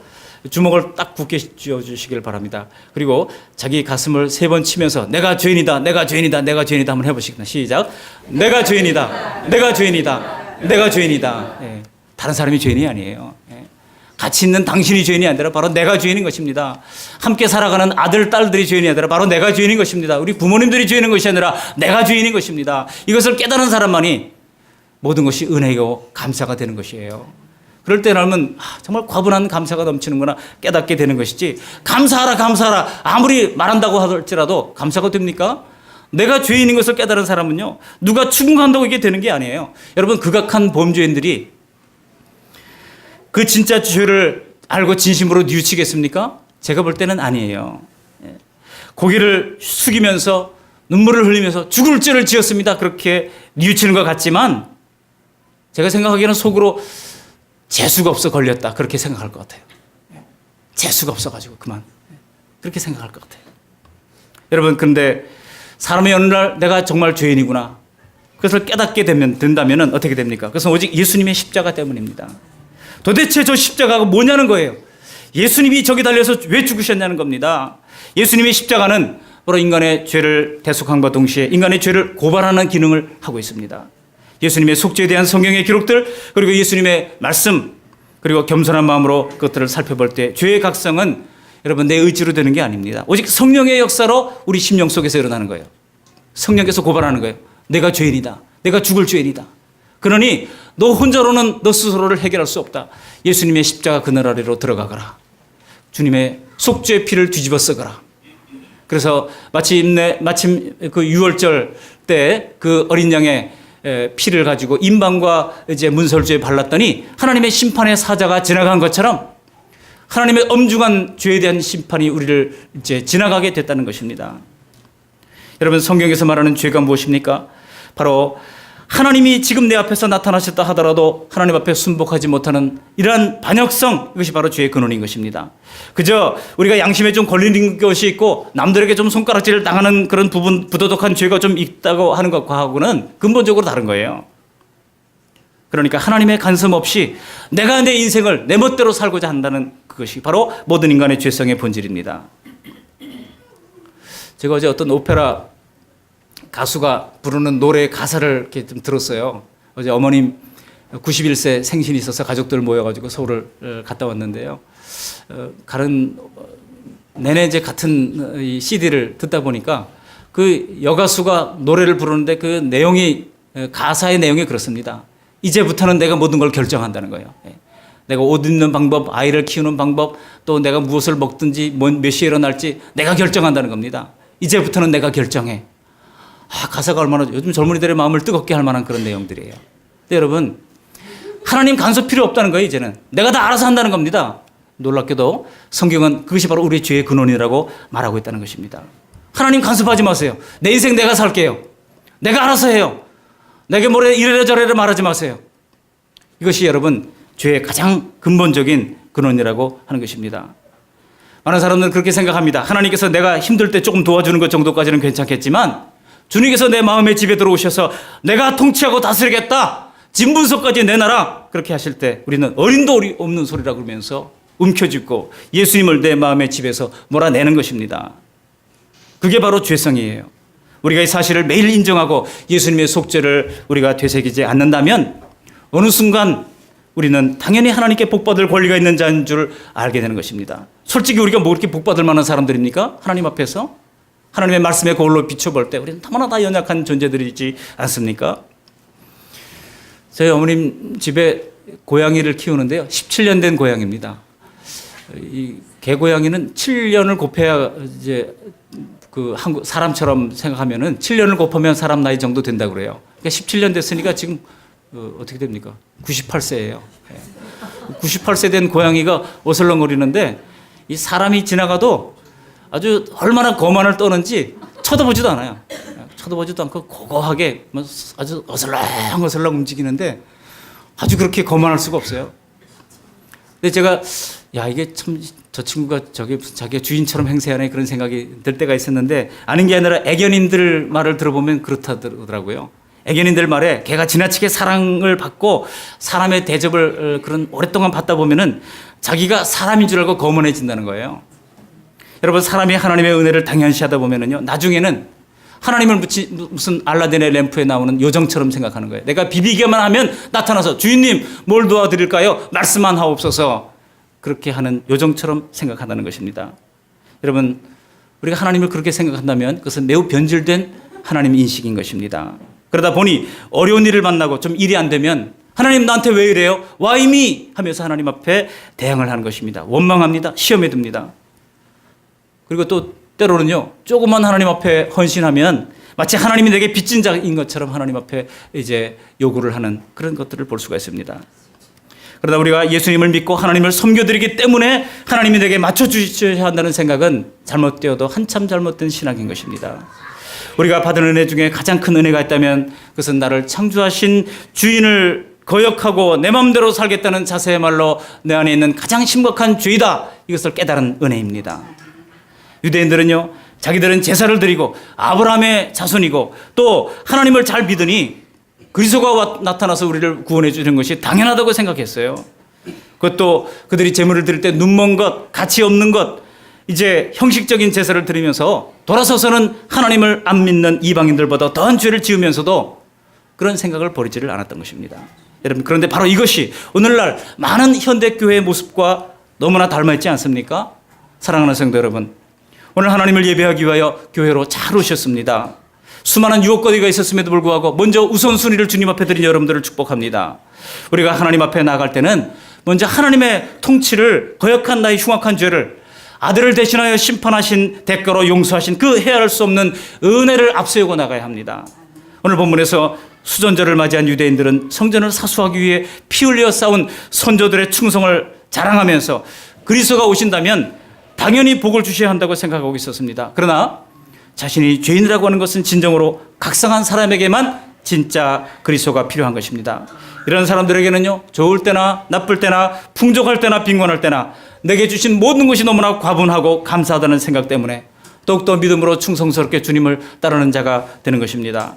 Speaker 1: 주먹을 딱 굳게 쥐어주시길 바랍니다. 그리고 자기 가슴을 3번 치면서 내가 죄인이다, 내가 죄인이다, 내가 죄인이다 한번 해보시겠습니다. 시작. 내가 죄인이다, 내가 죄인이다, 내가 죄인이다. 예. 다른 사람이 죄인이 아니에요. 예. 같이 있는 당신이 죄인이 아니라 바로 내가 죄인인 것입니다. 함께 살아가는 아들, 딸들이 죄인이 아니라 바로 내가 죄인인 것입니다. 우리 부모님들이 죄인인 것이 아니라 내가 죄인인 것입니다. 이것을 깨달은 사람만이 모든 것이 은혜이고 감사가 되는 것이에요. 그럴 때라면 정말 과분한 감사가 넘치는구나 깨닫게 되는 것이지, 감사하라 감사하라 아무리 말한다고 할지라도 감사가 됩니까? 내가 죄인인 것을 깨달은 사람은요, 누가 추궁한다고 이게 되는 게 아니에요. 여러분, 극악한 범죄인들이 그 진짜 죄를 알고 진심으로 뉘우치겠습니까? 제가 볼 때는 아니에요. 고개를 숙이면서 눈물을 흘리면서 죽을 죄를 지었습니다. 그렇게 뉘우치는 것 같지만 제가 생각하기에는 속으로 재수가 없어 걸렸다. 그렇게 생각할 것 같아요. 재수가 없어가지고 그만. 그렇게 생각할 것 같아요. 여러분, 그런데 사람이 어느 날 내가 정말 죄인이구나. 그것을 깨닫게 된다면 어떻게 됩니까? 그것은 오직 예수님의 십자가 때문입니다. 도대체 저 십자가가 뭐냐는 거예요. 예수님이 저기 달려서 왜 죽으셨냐는 겁니다. 예수님의 십자가는 바로 인간의 죄를 대속함과 동시에 인간의 죄를 고발하는 기능을 하고 있습니다. 예수님의 속죄에 대한 성경의 기록들, 그리고 예수님의 말씀, 그리고 겸손한 마음으로 그것들을 살펴볼 때 죄의 각성은 여러분 내 의지로 되는 게 아닙니다. 오직 성령의 역사로 우리 심령 속에서 일어나는 거예요. 성령께서 고발하는 거예요. 내가 죄인이다. 내가 죽을 죄인이다. 그러니 너 혼자로는 너 스스로를 해결할 수 없다. 예수님의 십자가 그늘 아래로 들어가거라. 주님의 속죄의 피를 뒤집어 쓰거라. 그래서 마침 그 6월절 때 그 어린 양의 피를 가지고 임방과 이제 문설주에 발랐더니 하나님의 심판의 사자가 지나간 것처럼 하나님의 엄중한 죄에 대한 심판이 우리를 이제 지나가게 됐다는 것입니다. 여러분, 성경에서 말하는 죄가 무엇입니까? 바로 하나님이 지금 내 앞에서 나타나셨다 하더라도 하나님 앞에 순복하지 못하는 이러한 반역성, 이것이 바로 죄의 근원인 것입니다. 그저 우리가 양심에 좀 걸리는 것이 있고 남들에게 좀 손가락질을 당하는 그런 부도덕한 죄가 좀 있다고 하는 것과는 근본적으로 다른 거예요. 그러니까 하나님의 간섭 없이 내가 내 인생을 내 멋대로 살고자 한다는 그것이 바로 모든 인간의 죄성의 본질입니다. 제가 어제 어떤 오페라 가수가 부르는 노래 가사를 이렇게 좀 들었어요. 어제 어머님 91세 생신이 있어서 가족들 모여가지고 서울을 갔다 왔는데요. 가는 내내 이제 같은 이 CD를 듣다 보니까 그 여가수가 노래를 부르는데 그 내용이, 가사의 내용이 그렇습니다. 이제부터는 내가 모든 걸 결정한다는 거예요. 내가 옷 입는 방법, 아이를 키우는 방법, 또 내가 무엇을 먹든지 몇 시에 일어날지 내가 결정한다는 겁니다. 이제부터는 내가 결정해. 가사가 얼마나 요즘 젊은이들의 마음을 뜨겁게 할 만한 그런 내용들이에요. 근데 여러분, 하나님 간섭 필요 없다는 거예요. 이제는 내가 다 알아서 한다는 겁니다. 놀랍게도 성경은 그것이 바로 우리의 죄의 근원이라고 말하고 있다는 것입니다. 하나님 간섭하지 마세요. 내 인생 내가 살게요. 내가 알아서 해요. 내게 뭐래 이래라 저래라 말하지 마세요. 이것이 여러분 죄의 가장 근본적인 근원이라고 하는 것입니다. 많은 사람들은 그렇게 생각합니다. 하나님께서 내가 힘들 때 조금 도와주는 것 정도까지는 괜찮겠지만 주님께서 내 마음의 집에 들어오셔서 내가 통치하고 다스리겠다. 진분석까지 내놔라. 그렇게 하실 때 우리는 어림도 없는 소리라 그러면서 움켜쥐고 예수님을 내 마음의 집에서 몰아내는 것입니다. 그게 바로 죄성이에요. 우리가 이 사실을 매일 인정하고 예수님의 속죄를 우리가 되새기지 않는다면 어느 순간 우리는 당연히 하나님께 복받을 권리가 있는 자인 줄 알게 되는 것입니다. 솔직히 우리가 뭐 그렇게 복받을 만한 사람들입니까? 하나님 앞에서 하나님의 말씀의 거울로 비춰볼 때 우리는 너무나 다 연약한 존재들이지 않습니까? 저희 어머님 집에 고양이를 키우는데요, 17년 된 고양이입니다. 이 개고양이는 7년을 곱해야 이제 그 한국 사람처럼 생각하면은 7년을 곱하면 사람 나이 정도 된다고 그래요. 그러니까 17년 됐으니까 지금 어떻게 됩니까? 98세예요. 98세 된 고양이가 어슬렁거리는데 이 사람이 지나가도 아주 얼마나 거만을 떠는지 쳐다보지도 않아요. 쳐다보지도 않고 고고하게 아주 어슬렁어슬렁 움직이는데 아주 그렇게 거만할 수가 없어요. 근데 제가 야, 이게 참 저 친구가 저게 자기가 주인처럼 행세하네 그런 생각이 들 때가 있었는데 아는 게 아니라 애견인들 말을 들어보면 그렇다더라고요. 애견인들 말에 걔가 지나치게 사랑을 받고 사람의 대접을 그런 오랫동안 받다 보면은 자기가 사람인 줄 알고 거만해진다는 거예요. 여러분, 사람이 하나님의 은혜를 당연시하다 보면은요, 나중에는 하나님을 무슨 알라딘의 램프에 나오는 요정처럼 생각하는 거예요. 내가 비비기만 하면 나타나서 주인님 뭘 도와드릴까요? 말씀만 하옵소서. 그렇게 하는 요정처럼 생각한다는 것입니다. 여러분, 우리가 하나님을 그렇게 생각한다면 그것은 매우 변질된 하나님 인식인 것입니다. 그러다 보니 어려운 일을 만나고 좀 일이 안 되면 하나님 나한테 왜 이래요? Why me? 하면서 하나님 앞에 대항을 하는 것입니다. 원망합니다. 시험에 듭니다. 그리고 또 때로는요, 조그만 하나님 앞에 헌신하면 마치 하나님이 내게 빚진 자인 것처럼 하나님 앞에 이제 요구를 하는 그런 것들을 볼 수가 있습니다. 그러다 우리가 예수님을 믿고 하나님을 섬겨드리기 때문에 하나님이 내게 맞춰주셔야 한다는 생각은 잘못되어도 한참 잘못된 신앙인 것입니다. 우리가 받은 은혜 중에 가장 큰 은혜가 있다면 그것은 나를 창조하신 주인을 거역하고 내 마음대로 살겠다는 자세야말로 내 안에 있는 가장 심각한 죄이다. 이것을 깨달은 은혜입니다. 유대인들은요, 자기들은 제사를 드리고 아브라함의 자손이고 또 하나님을 잘 믿으니 그리스도가 나타나서 우리를 구원해 주는 것이 당연하다고 생각했어요. 그것도 그들이 제물을 드릴 때 눈먼 것, 가치 없는 것, 이제 형식적인 제사를 드리면서 돌아서서는 하나님을 안 믿는 이방인들보다 더한 죄를 지으면서도 그런 생각을 버리지를 않았던 것입니다. 여러분, 그런데 바로 이것이 오늘날 많은 현대교회의 모습과 너무나 닮아있지 않습니까? 사랑하는 성도 여러분, 오늘 하나님을 예배하기 위하여 교회로 잘 오셨습니다. 수많은 유혹거리가 있었음에도 불구하고 먼저 우선순위를 주님 앞에 드린 여러분들을 축복합니다. 우리가 하나님 앞에 나아갈 때는 먼저 하나님의 통치를 거역한 나의 흉악한 죄를 아들을 대신하여 심판하신 대가로 용서하신 그 헤아릴 수 없는 은혜를 앞세우고 나가야 합니다. 오늘 본문에서 수전절을 맞이한 유대인들은 성전을 사수하기 위해 피 흘려 싸운 선조들의 충성을 자랑하면서 그리스도가 오신다면 당연히 복을 주셔야 한다고 생각하고 있었습니다. 그러나 자신이 죄인이라고 하는 것은 진정으로 각성한 사람에게만 진짜 그리스도가 필요한 것입니다. 이런 사람들에게는요, 좋을 때나 나쁠 때나 풍족할 때나 빈곤할 때나 내게 주신 모든 것이 너무나 과분하고 감사하다는 생각 때문에 더욱더 믿음으로 충성스럽게 주님을 따르는 자가 되는 것입니다.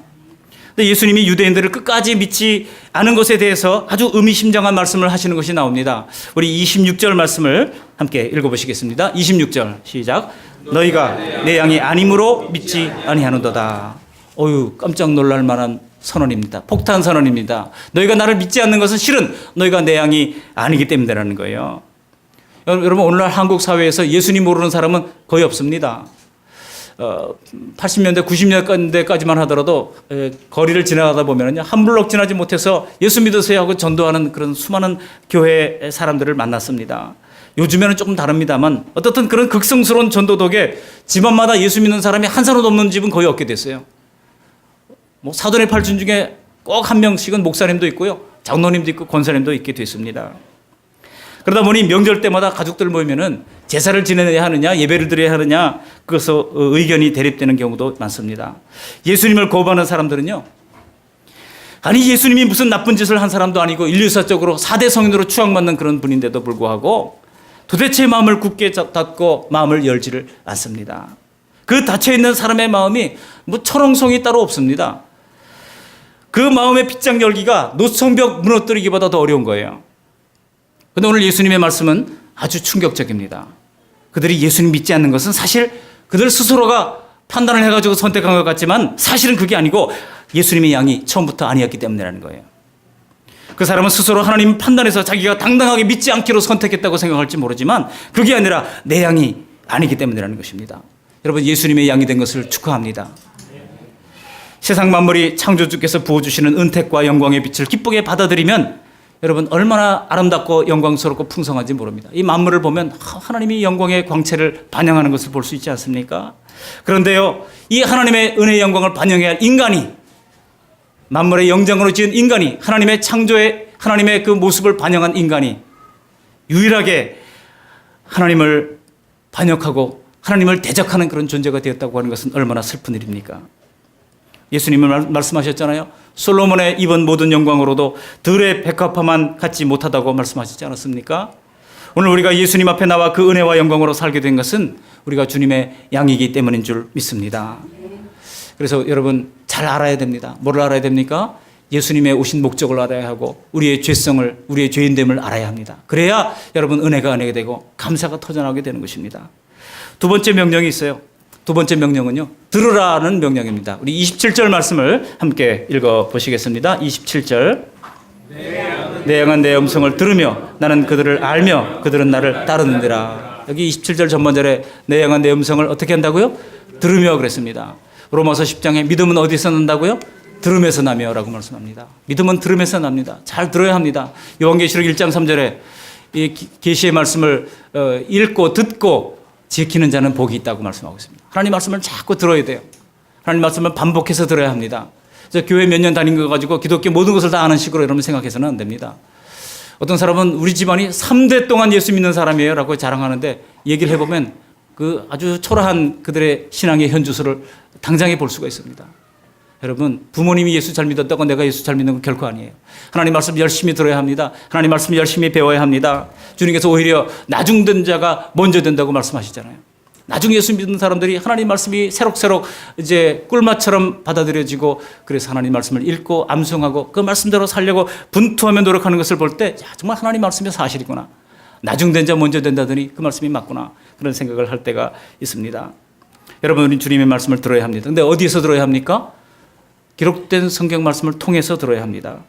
Speaker 1: 근데 예수님이 유대인들을 끝까지 믿지 않은 것에 대해서 아주 의미심장한 말씀을 하시는 것이 나옵니다. 우리 26절 말씀을 함께 읽어보시겠습니다. 26절 시작. 너희가 내 양이 아님으로 믿지 아니하는도다. 어휴, 깜짝 놀랄 만한 선언입니다. 폭탄 선언입니다. 너희가 나를 믿지 않는 것은 실은 너희가 내 양이 아니기 때문이라는 거예요. 여러분, 오늘날 한국 사회에서 예수님 모르는 사람은 거의 없습니다. 80년대, 90년대까지만 하더라도 거리를 지나가다 보면요, 한 블록 지나지 못해서 예수 믿으세요 하고 전도하는 그런 수많은 교회 사람들을 만났습니다. 요즘에는 조금 다릅니다만 어떻든 그런 극성스러운 전도 덕에 집안마다 예수 믿는 사람이 한 사람도 없는 집은 거의 없게 됐어요. 뭐 사돈의 팔촌 중에 꼭 한 명씩은 목사님도 있고요, 장로님도 있고 권사님도 있게 됐습니다. 그러다 보니 명절 때마다 가족들 모이면은 제사를 지내야 하느냐, 예배를 드려야 하느냐, 그것서 의견이 대립되는 경우도 많습니다. 예수님을 거부하는 사람들은요, 아니 예수님이 무슨 나쁜 짓을 한 사람도 아니고 인류사적으로 4대 성인으로 추앙받는 그런 분인데도 불구하고 도대체 마음을 굳게 닫고 마음을 열지를 않습니다. 그 닫혀있는 사람의 마음이 뭐 철옹성이 따로 없습니다. 그 마음의 빗장 열기가 노성벽 무너뜨리기보다 더 어려운 거예요. 그런데 오늘 예수님의 말씀은 아주 충격적입니다. 그들이 예수님 믿지 않는 것은 사실 그들 스스로가 판단을 해가지고 선택한 것 같지만 사실은 그게 아니고 예수님의 양이 처음부터 아니었기 때문이라는 거예요. 그 사람은 스스로 하나님 판단해서 자기가 당당하게 믿지 않기로 선택했다고 생각할지 모르지만 그게 아니라 내 양이 아니기 때문이라는 것입니다. 여러분, 예수님의 양이 된 것을 축하합니다. 세상 만물이 창조주께서 부어주시는 은택과 영광의 빛을 기쁘게 받아들이면 여러분 얼마나 아름답고 영광스럽고 풍성한지 모릅니다. 이 만물을 보면 하나님이 영광의 광채를 반영하는 것을 볼 수 있지 않습니까? 그런데요, 이 하나님의 은혜의 영광을 반영해야 할 인간이, 만물의 영장으로 지은 인간이, 하나님의 창조의 하나님의 그 모습을 반영한 인간이 유일하게 하나님을 반역하고 하나님을 대적하는 그런 존재가 되었다고 하는 것은 얼마나 슬픈 일입니까? 예수님은 말씀하셨잖아요. 솔로몬의 입은 모든 영광으로도 들의 백합화만 갖지 못하다고 말씀하시지 않았습니까? 오늘 우리가 예수님 앞에 나와 그 은혜와 영광으로 살게 된 것은 우리가 주님의 양이기 때문인 줄 믿습니다. 그래서 여러분 잘 알아야 됩니다. 뭘 알아야 됩니까? 예수님의 오신 목적을 알아야 하고 우리의 죄성을, 우리의 죄인됨을 알아야 합니다. 그래야 여러분 은혜가 되고 감사가 터져나오게 되는 것입니다. 두 번째 명령이 있어요. 두 번째 명령은요, 들으라는 명령입니다. 우리 27절 말씀을 함께 읽어보시겠습니다. 27절. 내 양은 내 음성을 들으며 나는 그들을 알며 그들은 나를 따르느니라. 여기 27절 전반절에 내 양은 내 음성을 어떻게 한다고요? 들으며 그랬습니다. 로마서 10장에 믿음은 어디서 난다고요? 들음에서 나며 라고 말씀합니다. 믿음은 들음에서 납니다. 잘 들어야 합니다. 요한계시록 1장 3절에 이 계시의 말씀을 읽고 듣고 지키는 자는 복이 있다고 말씀하고 있습니다. 하나님 말씀을 자꾸 들어야 돼요. 하나님 말씀을 반복해서 들어야 합니다. 그래서 교회 몇 년 다닌 거 가지고 기독교 모든 것을 다 아는 식으로 여러분 생각해서는 안 됩니다. 어떤 사람은 우리 집안이 3대 동안 예수 믿는 사람이에요 라고 자랑하는데 얘기를 해보면 그 아주 초라한 그들의 신앙의 현주소를 당장에 볼 수가 있습니다. 여러분, 부모님이 예수 잘 믿었다고 내가 예수 잘 믿는 건 결코 아니에요. 하나님 말씀 열심히 들어야 합니다. 하나님 말씀 열심히 배워야 합니다. 주님께서 오히려 나중된 자가 먼저 된다고 말씀하시잖아요. 나중에 예수 믿는 사람들이 하나님 말씀이 새록새록 이제 꿀맛처럼 받아들여지고 그래서 하나님 말씀을 읽고 암송하고 그 말씀대로 살려고 분투하며 노력하는 것을 볼 때 정말 하나님 말씀이 사실이구나. 나중된 자 먼저 된다더니 그 말씀이 맞구나. 그런 생각을 할 때가 있습니다. 여러분, 우리 주님의 말씀을 들어야 합니다. 근데 어디에서 들어야 합니까? 기록된 성경 말씀을 통해서 들어야 합니다.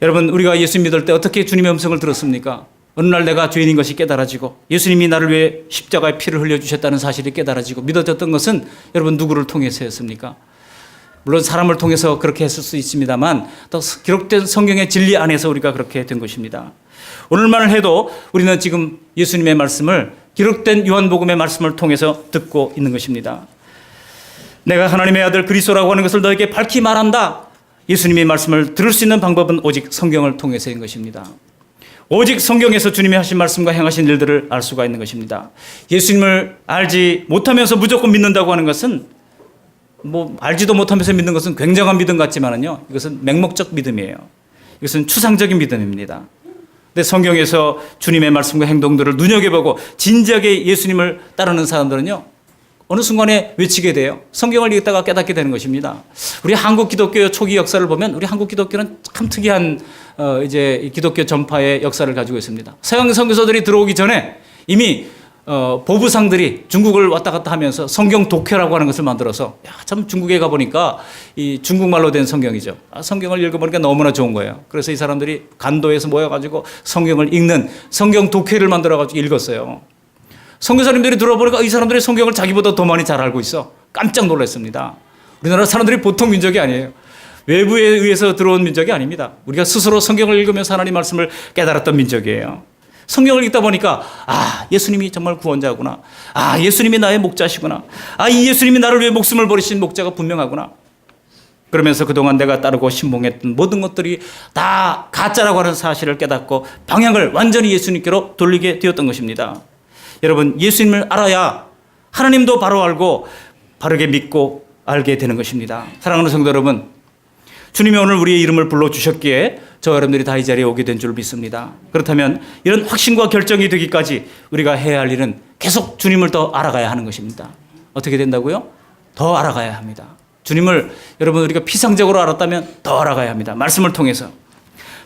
Speaker 1: 여러분, 우리가 예수 믿을 때 어떻게 주님의 음성을 들었습니까? 어느 날 내가 죄인인 것이 깨달아지고 예수님이 나를 위해 십자가의 피를 흘려주셨다는 사실이 깨달아지고 믿어졌던 것은 여러분 누구를 통해서였습니까? 물론 사람을 통해서 그렇게 했을 수 있습니다만 또 기록된 성경의 진리 안에서 우리가 그렇게 된 것입니다. 오늘만 해도 우리는 지금 예수님의 말씀을 기록된 요한복음의 말씀을 통해서 듣고 있는 것입니다. 내가 하나님의 아들 그리스도라고 하는 것을 너에게 밝히 말한다. 예수님의 말씀을 들을 수 있는 방법은 오직 성경을 통해서인 것입니다. 오직 성경에서 주님이 하신 말씀과 행하신 일들을 알 수가 있는 것입니다. 예수님을 알지 못하면서 무조건 믿는다고 하는 것은 알지도 못하면서 믿는 것은 굉장한 믿음 같지만은요, 이것은 맹목적 믿음이에요. 이것은 추상적인 믿음입니다. 근데 성경에서 주님의 말씀과 행동들을 눈여겨보고 진지하게 예수님을 따르는 사람들은요, 어느 순간에 외치게 돼요. 성경을 읽다가 깨닫게 되는 것입니다. 우리 한국 기독교 초기 역사를 보면 우리 한국 기독교는 참 특이한 이제 기독교 전파의 역사를 가지고 있습니다. 서양 선교사들이 들어오기 전에 이미 보부상들이 중국을 왔다 갔다 하면서 성경 독해라고 하는 것을 만들어서 참 중국에 가보니까 이 중국말로 된 성경이죠. 성경을 읽어보니까 너무나 좋은 거예요. 그래서 이 사람들이 간도에서 모여가지고 성경을 읽는 성경 독해를 만들어가지고 읽었어요. 선교사님들이 들어보니까 이 사람들이 성경을 자기보다 더 많이 잘 알고 있어. 깜짝 놀랐습니다. 우리나라 사람들이 보통 민족이 아니에요. 외부에 의해서 들어온 민족이 아닙니다. 우리가 스스로 성경을 읽으면서 하나님 말씀을 깨달았던 민족이에요. 성경을 읽다 보니까 예수님이 정말 구원자구나. 예수님이 나의 목자시구나. 이 예수님이 나를 위해 목숨을 버리신 목자가 분명하구나. 그러면서 그동안 내가 따르고 신봉했던 모든 것들이 다 가짜라고 하는 사실을 깨닫고 방향을 완전히 예수님께로 돌리게 되었던 것입니다. 여러분, 예수님을 알아야 하나님도 바로 알고 바르게 믿고 알게 되는 것입니다. 사랑하는 성도 여러분, 주님이 오늘 우리의 이름을 불러주셨기에 저와 여러분들이 다 이 자리에 오게 된 줄 믿습니다. 그렇다면 이런 확신과 결정이 되기까지 우리가 해야 할 일은 계속 주님을 더 알아가야 하는 것입니다. 어떻게 된다고요? 더 알아가야 합니다. 주님을 여러분 우리가 피상적으로 알았다면 더 알아가야 합니다. 말씀을 통해서.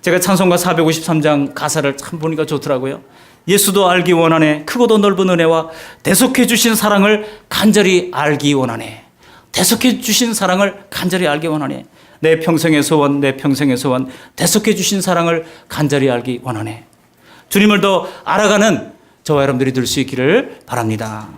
Speaker 1: 제가 찬송가 453장 가사를 참 보니까 좋더라고요. 예수도 알기 원하네. 크고도 넓은 은혜와 대속해 주신 사랑을 간절히 알기 원하네. 대속해 주신 사랑을 간절히 알기 원하네. 내 평생의 소원, 내 평생의 소원, 대속해 주신 사랑을 간절히 알기 원하네. 주님을 더 알아가는 저와 여러분들이 될 수 있기를 바랍니다.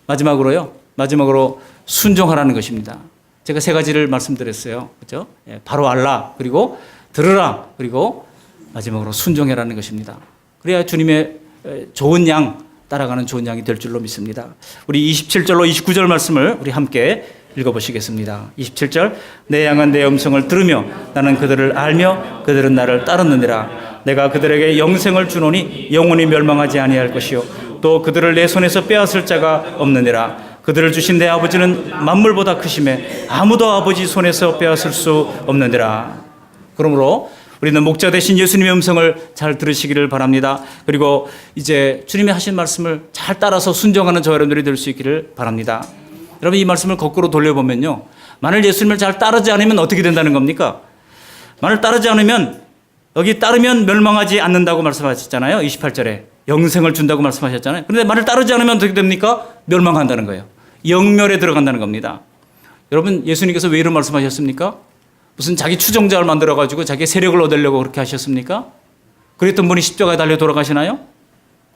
Speaker 1: 마지막으로 순종하라는 것입니다. 제가 세 가지를 말씀드렸어요. 그렇죠? 바로 알라, 그리고 들으라, 그리고 마지막으로 순종해라는 것입니다. 그래야 주님의 좋은 양 따라가는 좋은 양이 될 줄로 믿습니다. 우리 27절로 29절 말씀을 우리 함께 읽어보시겠습니다. 27절, 내 양은 내 음성을 들으며 나는 그들을 알며 그들은 나를 따르느니라. 내가 그들에게 영생을 주노니 영원히 멸망하지 아니할 것이요 또 그들을 내 손에서 빼앗을 자가 없느니라. 그들을 주신 내 아버지는 만물보다 크심에 아무도 아버지 손에서 빼앗을 수 없느니라. 그러므로 우리는 목자 되신 예수님의 음성을 잘 들으시기를 바랍니다. 그리고 이제 주님이 하신 말씀을 잘 따라서 순종하는 저 여러분들이 될 수 있기를 바랍니다. 여러분, 이 말씀을 거꾸로 돌려보면요, 만일 예수님을 잘 따르지 않으면 어떻게 된다는 겁니까? 만일 따르지 않으면, 여기 따르면 멸망하지 않는다고 말씀하셨잖아요. 28절에 영생을 준다고 말씀하셨잖아요. 그런데 만일 따르지 않으면 어떻게 됩니까? 멸망한다는 거예요. 영멸에 들어간다는 겁니다. 여러분, 예수님께서 왜 이런 말씀하셨습니까? 무슨 자기 추종자를 만들어가지고 자기 세력을 얻으려고 그렇게 하셨습니까? 그랬던 분이 십자가에 달려 돌아가시나요?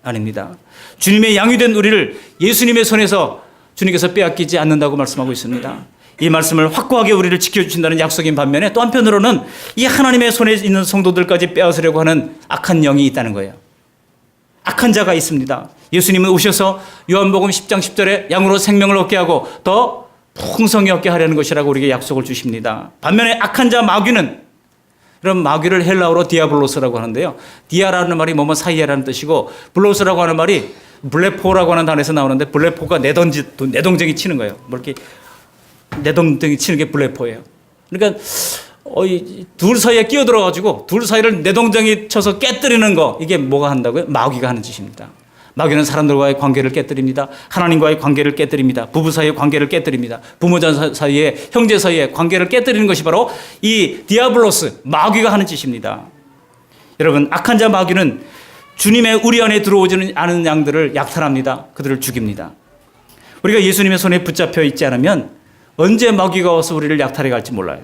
Speaker 1: 아닙니다. 주님의 양이 된 우리를 예수님의 손에서 주님께서 빼앗기지 않는다고 말씀하고 있습니다. 이 말씀을 확고하게 우리를 지켜주신다는 약속인 반면에 또 한편으로는 이 하나님의 손에 있는 성도들까지 빼앗으려고 하는 악한 영이 있다는 거예요. 악한 자가 있습니다. 예수님은 오셔서 요한복음 10장 10절에 양으로 생명을 얻게 하고 더 풍성히 얻게 하려는 것이라고 우리에게 약속을 주십니다. 반면에 악한 자 마귀는, 그럼 마귀를 헬라어로 디아블로스라고 하는데요. 디아라는 말이 뭐뭐 사이에라는 뜻이고 블로스라고 하는 말이 블레포라고 하는 단어에서 나오는데, 블레포가 내동쟁이 치는 거예요. 뭐 이렇게 내동쟁이 치는 게 블레포예요. 그러니까 둘 사이에 끼어들어가지고 둘 사이를 내동쟁이 쳐서 깨뜨리는 거, 이게 뭐가 한다고요? 마귀가 하는 짓입니다. 마귀는 사람들과의 관계를 깨뜨립니다. 하나님과의 관계를 깨뜨립니다. 부부 사이의 관계를 깨뜨립니다. 부모자 사이에, 형제 사이의 관계를 깨뜨리는 것이 바로 이 디아블로스, 마귀가 하는 짓입니다. 여러분, 악한 자 마귀는 주님의 우리 안에 들어오지는 않은 양들을 약탈합니다. 그들을 죽입니다. 우리가 예수님의 손에 붙잡혀 있지 않으면 언제 마귀가 와서 우리를 약탈해 갈지 몰라요.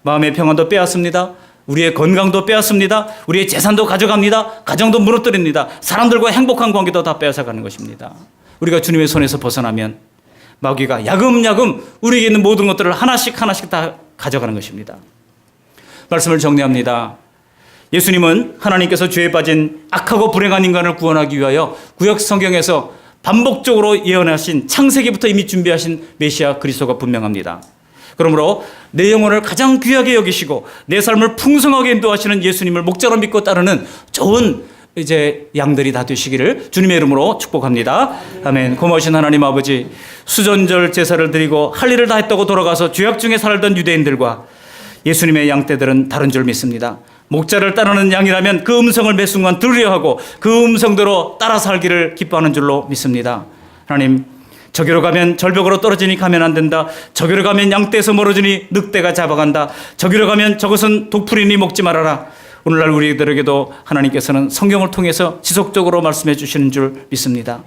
Speaker 1: 마음의 평안도 빼앗습니다. 우리의 건강도 빼앗습니다. 우리의 재산도 가져갑니다. 가정도 무너뜨립니다. 사람들과 행복한 관계도 다 빼앗아가는 것입니다. 우리가 주님의 손에서 벗어나면 마귀가 야금야금 우리에게 있는 모든 것들을 하나씩 다 가져가는 것입니다. 말씀을 정리합니다. 예수님은 하나님께서 죄에 빠진 악하고 불행한 인간을 구원하기 위하여 구약 성경에서 반복적으로 예언하신, 창세기부터 이미 준비하신 메시아 그리스도가 분명합니다. 그러므로 내 영혼을 가장 귀하게 여기시고 내 삶을 풍성하게 인도하시는 예수님을 목자로 믿고 따르는 좋은 양들이 다 되시기를 주님의 이름으로 축복합니다. 아멘. 고마우신 하나님 아버지, 수전절 제사를 드리고 할 일을 다 했다고 돌아가서 죄악 중에 살던 유대인들과 예수님의 양떼들은 다른 줄 믿습니다. 목자를 따르는 양이라면 그 음성을 매 순간 들으려 하고 그 음성대로 따라 살기를 기뻐하는 줄로 믿습니다. 하나님, 저기로 가면 절벽으로 떨어지니 가면 안 된다. 저기로 가면 양떼에서 멀어지니 늑대가 잡아간다. 저기로 가면 저것은 독풀이니 먹지 말아라. 오늘날 우리들에게도 하나님께서는 성경을 통해서 지속적으로 말씀해 주시는 줄 믿습니다.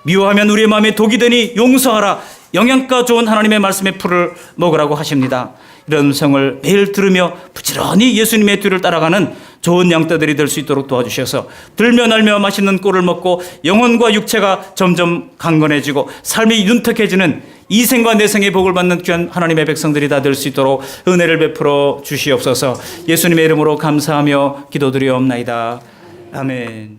Speaker 1: 미워하면 우리의 마음에 독이 되니 용서하라. 영양가 좋은 하나님의 말씀의 풀을 먹으라고 하십니다. 이런 음성을 매일 들으며 부지런히 예수님의 뒤를 따라가는 좋은 양떼들이 될 수 있도록 도와주셔서 들며 날며 맛있는 꼴을 먹고 영혼과 육체가 점점 강건해지고 삶이 윤택해지는 이생과 내생의 복을 받는 귀한 하나님의 백성들이 다 될 수 있도록 은혜를 베풀어 주시옵소서. 예수님의 이름으로 감사하며 기도드리옵나이다. 아멘.